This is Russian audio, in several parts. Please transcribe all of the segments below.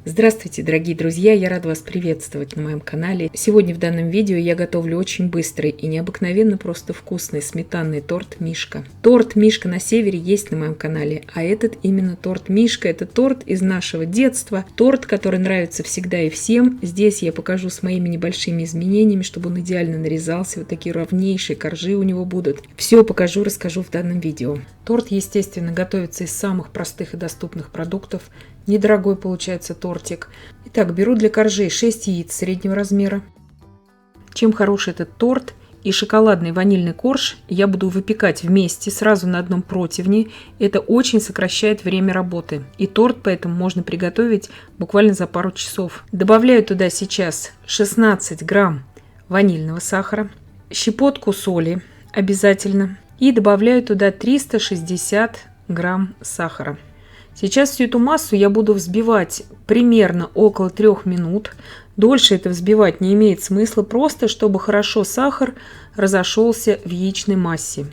Здравствуйте, дорогие друзья! Я рада вас приветствовать на моем канале. Сегодня в данном видео я готовлю очень быстрый и необыкновенно просто вкусный сметанный торт Мишка. Торт Мишка на севере есть на моем канале, а этот именно торт Мишка. Это торт из нашего детства, торт, который нравится всегда и всем. Здесь я покажу с моими небольшими изменениями, чтобы он идеально нарезался. Вот такие ровнейшие коржи у него будут. Все покажу, расскажу в данном видео. Торт, естественно, готовится из самых простых и доступных продуктов. Недорогой получается тортик. Итак, беру для коржей 6 яиц среднего размера. Чем хорош этот торт и шоколадный ванильный корж, я буду выпекать вместе сразу на одном противне. Это очень сокращает время работы. И торт поэтому можно приготовить буквально за пару часов. Добавляю туда сейчас 16 грамм ванильного сахара, щепотку соли обязательно. И добавляю туда 360 грамм сахара. Сейчас всю эту массу я буду взбивать примерно около 3 минут. Дольше это взбивать не имеет смысла, просто чтобы хорошо сахар разошелся в яичной массе.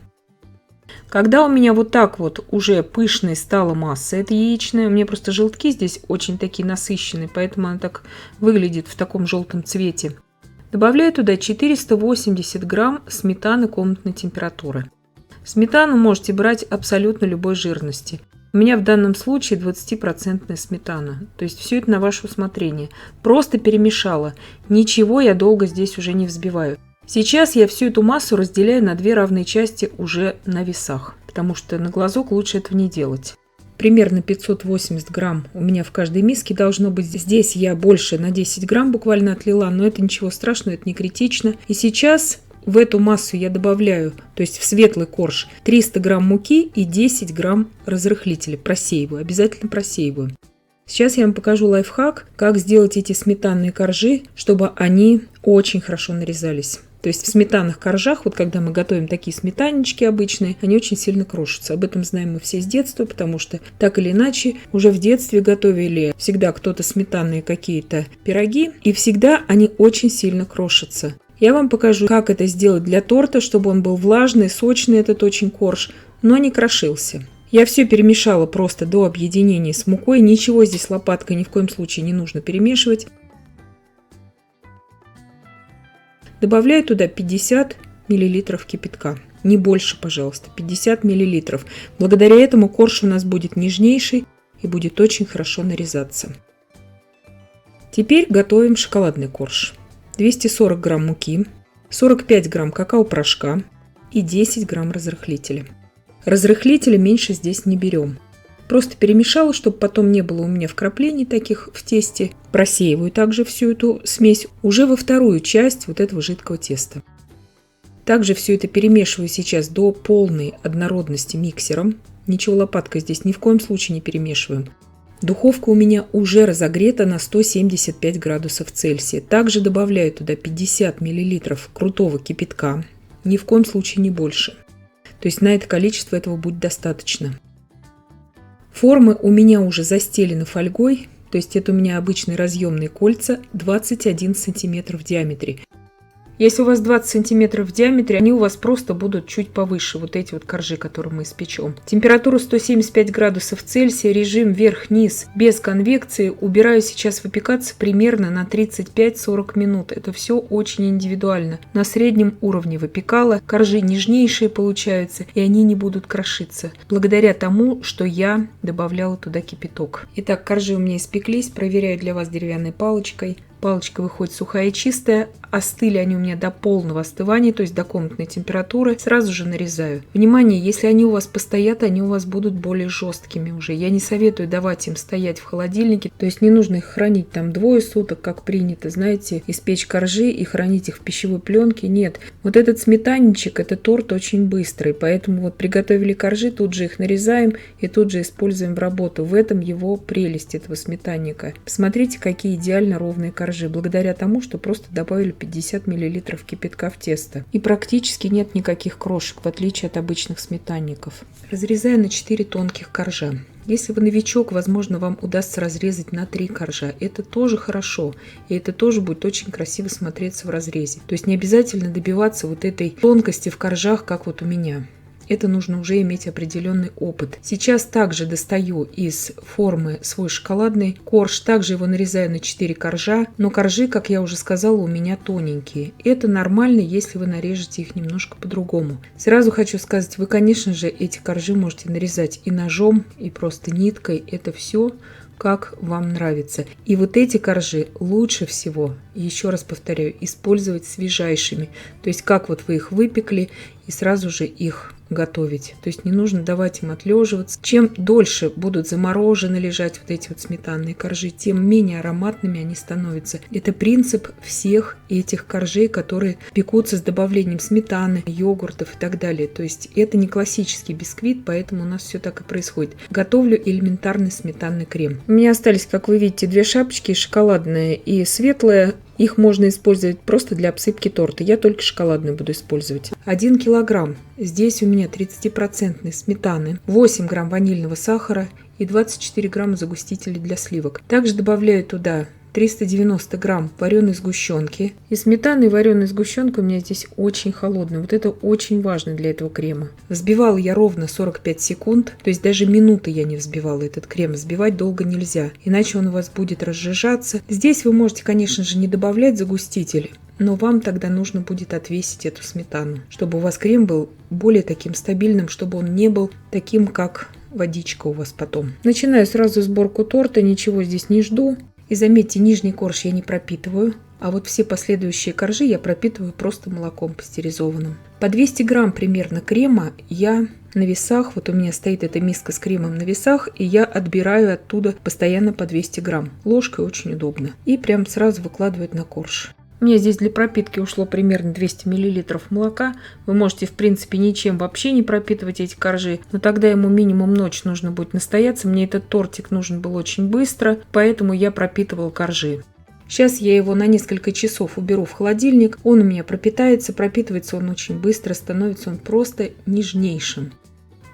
Когда у меня вот так вот уже пышной стала масса, это яичная, у меня просто желтки здесь очень такие насыщенные, поэтому она так выглядит в таком желтом цвете. Добавляю туда 480 грамм сметаны комнатной температуры. Сметану можете брать абсолютно любой жирности. У меня в данном случае 20% сметана. То есть все это на ваше усмотрение. Просто перемешала. Ничего я долго здесь уже не взбиваю. Сейчас я всю эту массу разделяю на 2 равные части уже на весах. Потому что на глазок лучше этого не делать. Примерно 580 грамм у меня в каждой миске должно быть. Здесь я больше на 10 грамм буквально отлила. Но это ничего страшного, это не критично. И сейчас в эту массу я добавляю, то есть в светлый корж, 300 грамм муки и 10 грамм разрыхлителя. Просеиваю, обязательно просеиваю. Сейчас я вам покажу лайфхак, как сделать эти сметанные коржи, чтобы они очень хорошо нарезались. То есть в сметанных коржах, вот когда мы готовим такие сметаннички обычные, они очень сильно крошатся. Об этом знаем мы все с детства, потому что так или иначе уже в детстве готовили всегда кто-то сметанные какие-то пироги, и всегда они очень сильно крошатся. Я вам покажу, как это сделать для торта, чтобы он был влажный, сочный, этот очень корж, но не крошился. Я все перемешала просто до объединения с мукой. Ничего здесь лопаткой ни в коем случае не нужно перемешивать. Добавляю туда 50 мл кипятка. Не больше, пожалуйста, 50 мл. Благодаря этому корж у нас будет нежнейший и будет очень хорошо нарезаться. Теперь готовим шоколадный корж. 240 грамм муки, 45 грамм какао-порошка и 10 грамм разрыхлителя. Разрыхлителя меньше здесь не берем. Просто перемешала, чтобы потом не было у меня вкраплений таких в тесте. Просеиваю также всю эту смесь уже во вторую часть вот этого жидкого теста. Также все это перемешиваю сейчас до полной однородности миксером. Ничего лопаткой здесь ни в коем случае не перемешиваем. Духовка у меня уже разогрета на 175 градусов Цельсия. Также добавляю туда 50 мл крутого кипятка. Ни в коем случае не больше. То есть на это количество этого будет достаточно. Формы у меня уже застелены фольгой. То есть это у меня обычные разъемные кольца 21 см в диаметре. Если у вас 20 см в диаметре, они у вас просто будут чуть повыше, вот эти вот коржи, которые мы испечем. Температура 175 градусов Цельсия, режим вверх-вниз, без конвекции. Убираю сейчас выпекаться примерно на 35-40 минут. Это все очень индивидуально. На среднем уровне выпекала. Коржи нежнейшие получаются, и они не будут крошиться. Благодаря тому, что я добавляла туда кипяток. Итак, коржи у меня испеклись. Проверяю для вас деревянной палочкой. Палочка выходит сухая и чистая. Остыли они у меня до полного остывания, то есть до комнатной температуры. Сразу же нарезаю. Внимание, если они у вас постоят, они у вас будут более жесткими уже. Я не советую давать им стоять в холодильнике. То есть не нужно их хранить там 2 суток, как принято, знаете, испечь коржи и хранить их в пищевой пленке. Нет. Вот этот сметанничек, это торт очень быстрый. Поэтому вот приготовили коржи, тут же их нарезаем и тут же используем в работу. В этом его прелесть, этого сметанника. Посмотрите, какие идеально ровные коржи. Благодаря тому, что просто добавили 50 мл кипятка в тесто. И практически нет никаких крошек, в отличие от обычных сметанников. Разрезаю на 4 тонких коржа. Если вы новичок, возможно, вам удастся разрезать на 3 коржа. Это тоже хорошо. И это тоже будет очень красиво смотреться в разрезе. То есть не обязательно добиваться вот этой тонкости в коржах, как вот у меня. Это нужно уже иметь определенный опыт. Сейчас также достаю из формы свой шоколадный корж, также его нарезаю на 4 коржа, но коржи, как я уже сказала, у меня тоненькие. Это нормально, если вы нарежете их немножко по-другому. Сразу хочу сказать, вы, конечно же, эти коржи можете нарезать и ножом, и просто ниткой. Это все как вам нравится. И вот эти коржи лучше всего, еще раз повторяю, использовать свежайшими. То есть как вот вы их выпекли и сразу же их готовить. То есть не нужно давать им отлеживаться. Чем дольше будут заморожены лежать вот эти вот сметанные коржи, тем менее ароматными они становятся. Это принцип всех этих коржей, которые пекутся с добавлением сметаны, йогуртов и так далее. То есть это не классический бисквит, поэтому у нас все так и происходит. Готовлю элементарный сметанный крем. У меня остались, как вы видите, 2 шапочки, шоколадная и светлая. Их можно использовать просто для обсыпки торта. Я только шоколадную буду использовать. 1 килограмм. Здесь у меня 30% сметаны, 8 грамм ванильного сахара и 24 грамма загустителей для сливок. Также добавляю туда 390 грамм вареной сгущенки. И сметана и вареная сгущенка у меня здесь очень холодная. Вот это очень важно для этого крема. Взбивала я ровно 45 секунд. То есть даже минуты я не взбивала этот крем. Взбивать долго нельзя, иначе он у вас будет разжижаться. Здесь вы можете, конечно же, не добавлять загуститель, но вам тогда нужно будет отвесить эту сметану, чтобы у вас крем был более таким стабильным, чтобы он не был таким, как водичка у вас потом. Начинаю сразу сборку торта, ничего здесь не жду. И заметьте, нижний корж я не пропитываю, а вот все последующие коржи я пропитываю просто молоком пастеризованным. По 200 грамм примерно крема я на весах, вот у меня стоит эта миска с кремом на весах, и я отбираю оттуда постоянно по 200 грамм. Ложкой очень удобно. И прям сразу выкладываю на корж. У меня здесь для пропитки ушло примерно 200 мл молока. Вы можете, в принципе, ничем вообще не пропитывать эти коржи, но тогда ему минимум ночь нужно будет настояться. Мне этот тортик нужен был очень быстро, поэтому я пропитывала коржи. Сейчас я его на несколько часов уберу в холодильник. Он у меня пропитается, пропитывается он очень быстро, становится он просто нежнейшим.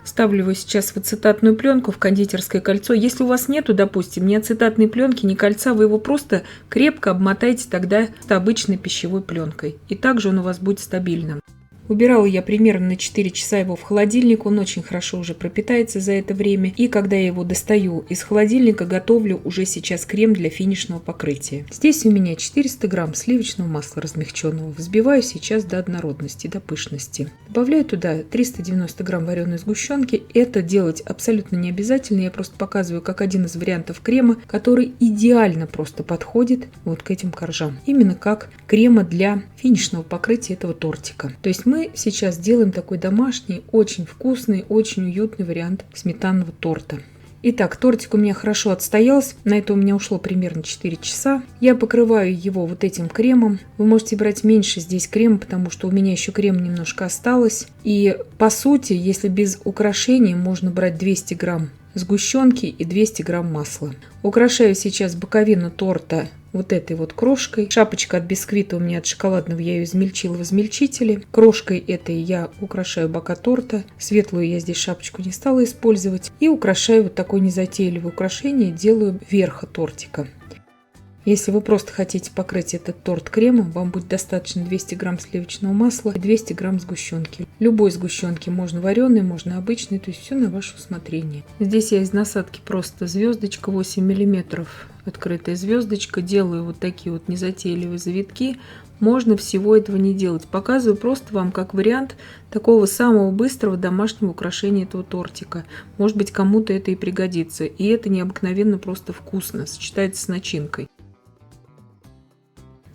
Ставлю его сейчас в ацетатную пленку, в кондитерское кольцо. Если у вас нету, допустим, ни ацетатной пленки, ни кольца, вы его просто крепко обмотаете тогда обычной пищевой пленкой. И также он у вас будет стабильным. Убирала я примерно на 4 часа его в холодильник, он очень хорошо уже пропитается за это время. И когда я его достаю из холодильника, готовлю уже сейчас крем для финишного покрытия. Здесь у меня 400 грамм сливочного масла размягченного. Взбиваю сейчас до однородности, до пышности. Добавляю туда 390 грамм вареной сгущенки. Это делать абсолютно не обязательно, я просто показываю как один из вариантов крема, который идеально просто подходит вот к этим коржам. Именно как крема для финишного покрытия этого тортика. То есть мы сейчас делаем такой домашний, очень вкусный, очень уютный вариант сметанного торта. Итак, тортик у меня хорошо отстоялся. На это у меня ушло примерно 4 часа. Я покрываю его вот этим кремом. Вы можете брать меньше здесь крема, потому что у меня еще крем немножко осталось. И по сути, если без украшений, можно брать 200 грамм сгущенки и 200 грамм масла. Украшаю сейчас боковину торта вот этой вот крошкой. Шапочка от бисквита у меня от шоколадного, я ее измельчила в измельчителе. Крошкой этой я украшаю бока торта. Светлую я здесь шапочку не стала использовать. И украшаю вот такое незатейливое украшение, делаю верха тортика. Если вы просто хотите покрыть этот торт кремом, вам будет достаточно 200 грамм сливочного масла и 200 грамм сгущенки. Любой сгущенки, можно вареной, можно обычной, то есть все на ваше усмотрение. Здесь я из насадки просто звездочка 8 миллиметров, открытая звездочка, делаю вот такие вот незатейливые завитки. Можно всего этого не делать. Показываю просто вам как вариант такого самого быстрого домашнего украшения этого тортика. Может быть, кому-то это и пригодится. И это необыкновенно просто вкусно, сочетается с начинкой.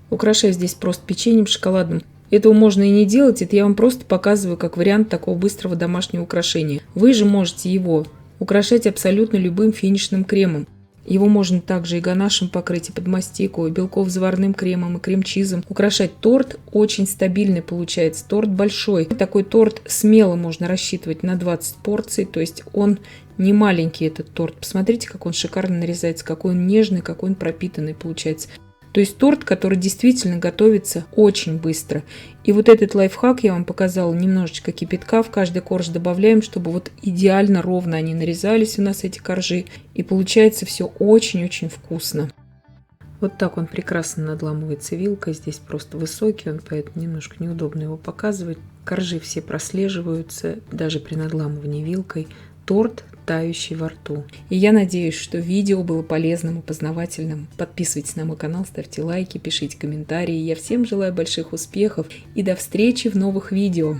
Украшаю здесь просто печеньем шоколадным. Этого можно и не делать, это я вам просто показываю как вариант такого быстрого домашнего украшения. Вы же можете его украшать абсолютно любым финишным кремом. Его можно также и ганашем покрыть, и под мастику, и белково-заварным кремом, и крем-чизом. Украшать торт очень стабильный получается, торт большой. Такой торт смело можно рассчитывать на 20 порций, то есть он не маленький этот торт. Посмотрите, как он шикарно нарезается, какой он нежный, какой он пропитанный получается. То есть торт, который действительно готовится очень быстро. И вот этот лайфхак я вам показала, немножечко кипятка в каждый корж добавляем, чтобы вот идеально ровно они нарезались у нас, эти коржи. И получается все очень-очень вкусно. Вот так он прекрасно надламывается вилкой. Здесь просто высокий он, поэтому немножко неудобно его показывать. Коржи все прослеживаются, даже при надламывании вилкой. Торт, тающий во рту. И я надеюсь, что видео было полезным и познавательным. Подписывайтесь на мой канал, ставьте лайки, пишите комментарии. Я всем желаю больших успехов и до встречи в новых видео.